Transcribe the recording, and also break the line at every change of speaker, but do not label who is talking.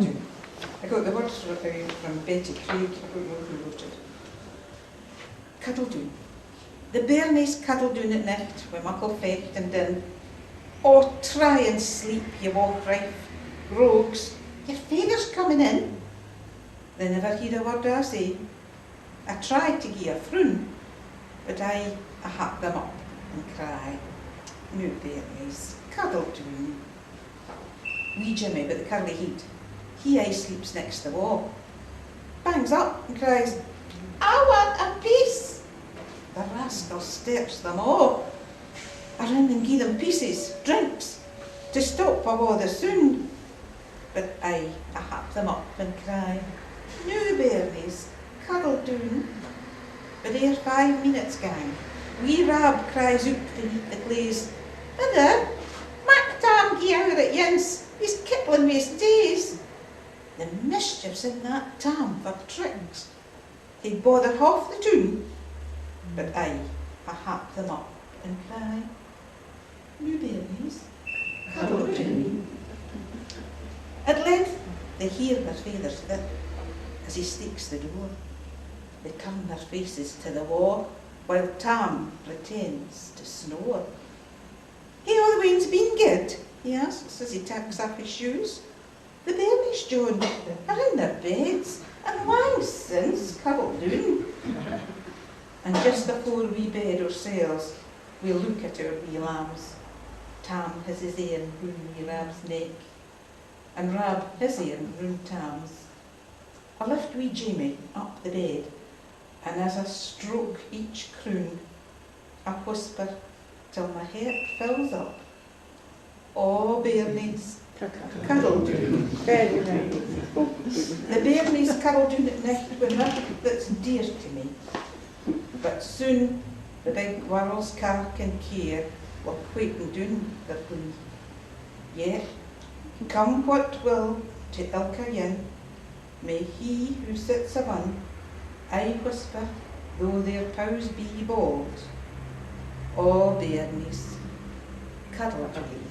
Doon. I got the words from Betty Craig, I don't know who wrote it. Cuddle Doon. The bairnies cuddle doon at night, wi' muckle fecht and din. Oh, try and sleep, ye walk rife rogues. Your feyther's coming in. They never hear a word I say. I try to gie a froon, but I hap them up and cry. No bairnies, cuddle doon. Wee Jimmy with the curly head, he aye sleeps next the wall. Bangs up and cries, I want a piece. The rascal steps them all. I rin and gie them pieces, drinks, to stop awa the soon. But I hap them up and cry, no bairnies, cuddle doon. But ere 5 minutes gang, wee Rab cries out beneath the clays, Mither, mak Tam gie out at yins, he's kittling me his days. The mischief's in that Tam for tricks. He'd bother half the tune, but I hap them up and cry, no bairnies, cuddle doon. At length they hear their feyther's fit as he steeks the door. They turn their faces to the wall while Tam pretends to snore. Hey, all the wind's been good, he asks as he takes off his shoes. The bairnies, Joan, are in their beds and long since Cuddle Doon. And just afore we bed ourselves, we look at our wee lambs. Tam has his ear round wee Rab's neck, and Rab his ear round Tam's. I lift wee Jamie up the bed, and as I stroke each croon, I whisper till my head fills up. Oh, bairnies, cuddle doon.
Very nice.
The bairnies cuddle doon at night with that that's dear to me. But soon the big world's cark and care will quaking doon their glee. Yet, come what will to ilka yin, may he who sits abun, I whisper, though their pows be bald, all bairnies, cuddle doon.